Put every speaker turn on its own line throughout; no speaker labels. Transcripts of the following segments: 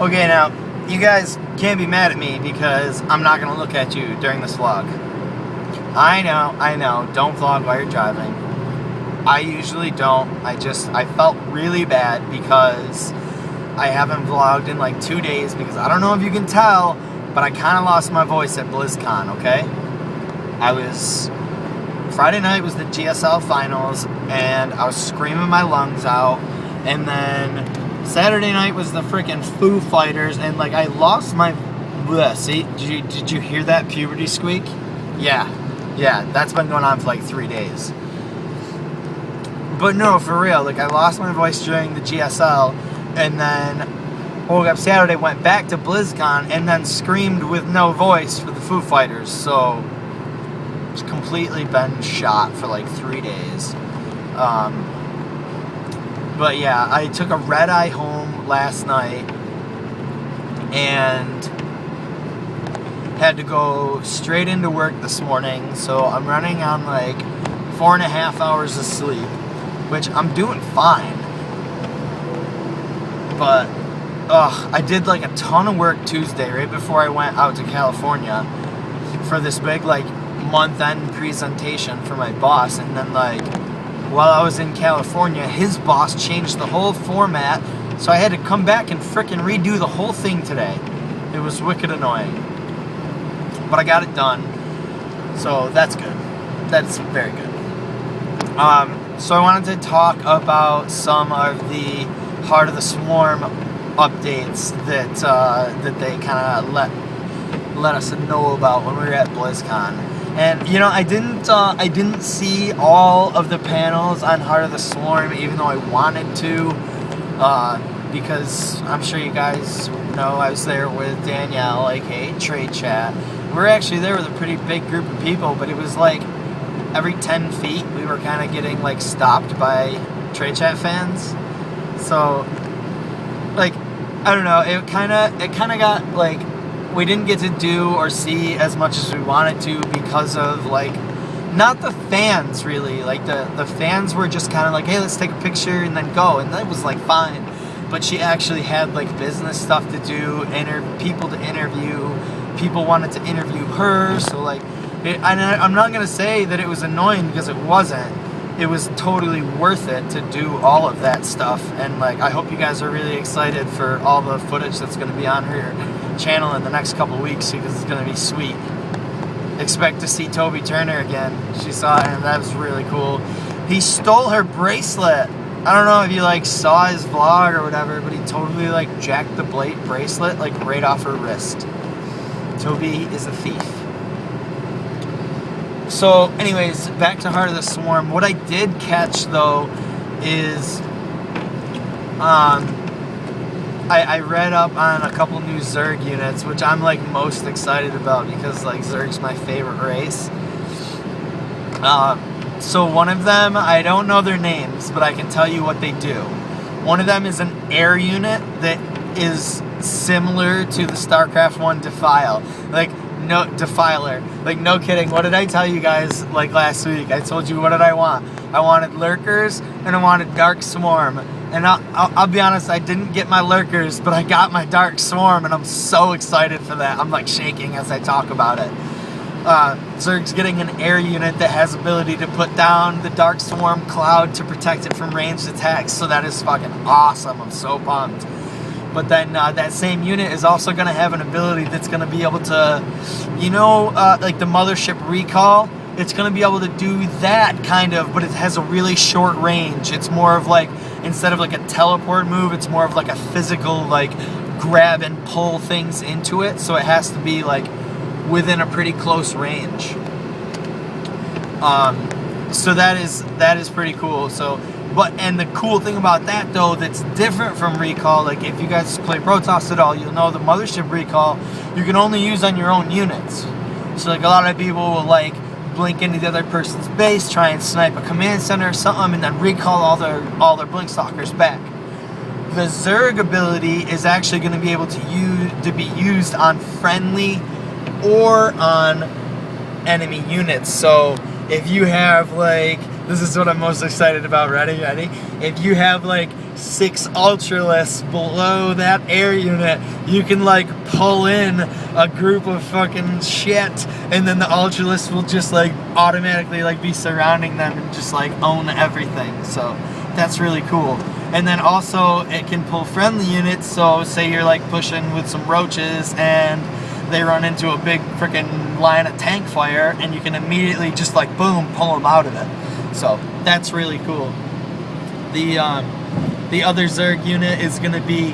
Okay, now, you guys can't be mad at me because I'm not going to look at you during this vlog. I know, don't vlog while you're driving. I usually don't. I felt really bad because I haven't vlogged in like 2 days because I don't know if you can tell, but I kind of lost my voice at Blizzcon, okay? Friday night was the GSL finals, and I was screaming my lungs out, and then Saturday night was the freaking Foo Fighters, and like I lost my, see, did you hear that puberty squeak? Yeah, that's been going on for like 3 days. But no, for real, like I lost my voice during the GSL, and then woke up Saturday, went back to BlizzCon, and then screamed with no voice for the Foo Fighters, so it's completely been shot for like 3 days. But yeah, I took a red eye home last night and had to go straight into work this morning, so I'm running on like 4.5 hours of sleep, which I'm doing fine. But I did like a ton of work Tuesday right before I went out to California for this big like month-end presentation for my boss, and then like while I was in California, his boss changed the whole format, so I had to come back and frickin' redo the whole thing today. It was wicked annoying. But I got it done, so that's good. That's very good. So I wanted to talk about some of the Heart of the Swarm updates that they kind of let us know about when we were at BlizzCon. And you know, I didn't see all of the panels on Heart of the Swarm, even though I wanted to, because I'm sure you guys know I was there with Danielle, aka Trade Chat. We're actually there with a pretty big group of people, but it was like every 10 feet we were kind of getting like stopped by Trade Chat fans. So like, I don't know, it kind of got like, we didn't get to do or see as much as we wanted to because of like, not the fans really, like the fans were just kind of like, hey, let's take a picture and then go, and that was like fine. But she actually had like business stuff to do, people to interview, people wanted to interview her, so like, I'm not going to say that it was annoying because it wasn't. It was totally worth it to do all of that stuff, and like I hope you guys are really excited for all the footage that's going to be on her channel in the next couple weeks, because it's going to be sweet. Expect to see Toby Turner again. She saw it and that was really cool. He stole her bracelet. I don't know if you like saw his vlog or whatever, but he totally like jacked the bracelet like right off her wrist. Toby is a thief. So anyways, back to Heart of the Swarm. What I did catch though is I read up on a couple new Zerg units, which I'm like most excited about because like Zerg's my favorite race. So one of them, I don't know their names, but I can tell you what they do. One of them is an air unit that is similar to the StarCraft 1 Defiler. Like, no kidding. What did I tell you guys, like, last week? I told you, what did I want? I wanted Lurkers, and I wanted Dark Swarm. And I'll be honest, I didn't get my Lurkers, but I got my Dark Swarm, and I'm so excited for that. I'm, like, shaking as I talk about it. Zerg's getting an air unit that has ability to put down the Dark Swarm cloud to protect it from ranged attacks, so that is fucking awesome. I'm so pumped. But then that same unit is also going to have an ability that's going to be able to, you know, like the Mothership Recall, it's going to be able to do that kind of, but it has a really short range. It's more of like, instead of like a teleport move, it's more of like a physical, like, grab and pull things into it, so it has to be like within a pretty close range. So that is pretty cool. So, and the cool thing about that though, that's different from Recall, like if you guys play Protoss at all, you'll know the Mothership Recall you can only use on your own units. So like a lot of people will like blink into the other person's base, try and snipe a command center or something, and then recall all their blink stalkers back. The Zerg ability is actually going to be able to be used on friendly or on enemy units. So if you have like, this is what I'm most excited about, ready? If you have like 6 Ultralisks below that air unit, you can like pull in a group of fucking shit, and then the Ultralisks will just like automatically like be surrounding them and just like own everything. So that's really cool. And then also it can pull friendly units, so say you're like pushing with some roaches and they run into a big freaking line of tank fire, and you can immediately just like boom, pull them out of it. So that's really cool. The other Zerg unit is gonna be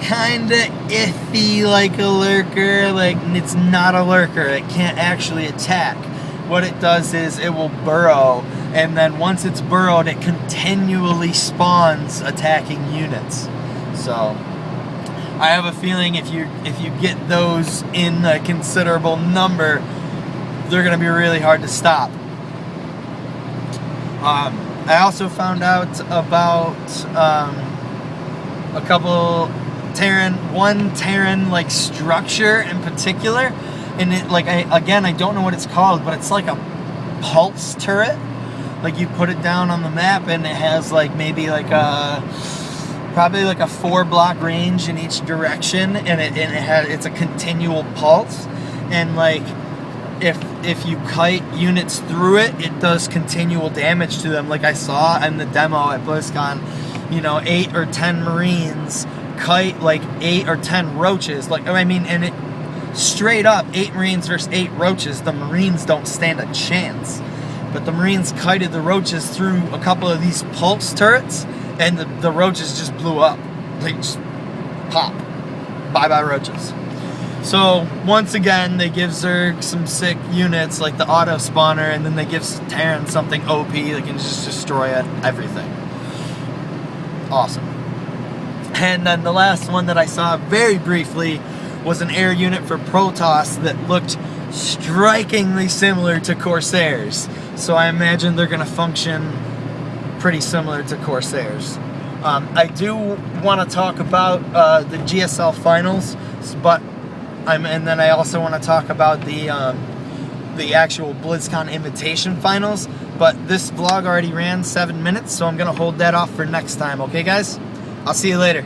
kinda iffy, like a lurker. Like, it's not a lurker, it can't actually attack. What it does is it will burrow, and then once it's burrowed, it continually spawns attacking units. So I have a feeling if you get those in a considerable number, they're going to be really hard to stop. I also found out about a couple one Terran like structure in particular, and it like I don't know what it's called, but it's like a pulse turret. Like you put it down on the map, and it has like maybe like probably like a 4-block range in each direction, and it's a continual pulse, and like if you kite units through it, it does continual damage to them. Like I saw in the demo at Blizzcon, 8 or 10 Marines kite like 8 or 10 roaches. Like, I mean, and it straight up 8 Marines versus 8 roaches. The Marines don't stand a chance. But the Marines kited the roaches through a couple of these pulse turrets, and the roaches just blew up. They just pop. Bye-bye roaches. So, once again, they give Zerg some sick units like the auto spawner, and then they give Terran something OP that can just destroy everything. Awesome. And then the last one that I saw very briefly was an air unit for Protoss that looked strikingly similar to Corsairs. So I imagine they're going to function pretty similar to Corsairs. I do want to talk about the GSL finals, but and then I also want to talk about the actual BlizzCon Invitation finals. But this vlog already ran 7 minutes, so I'm going to hold that off for next time. Okay, guys? I'll see you later.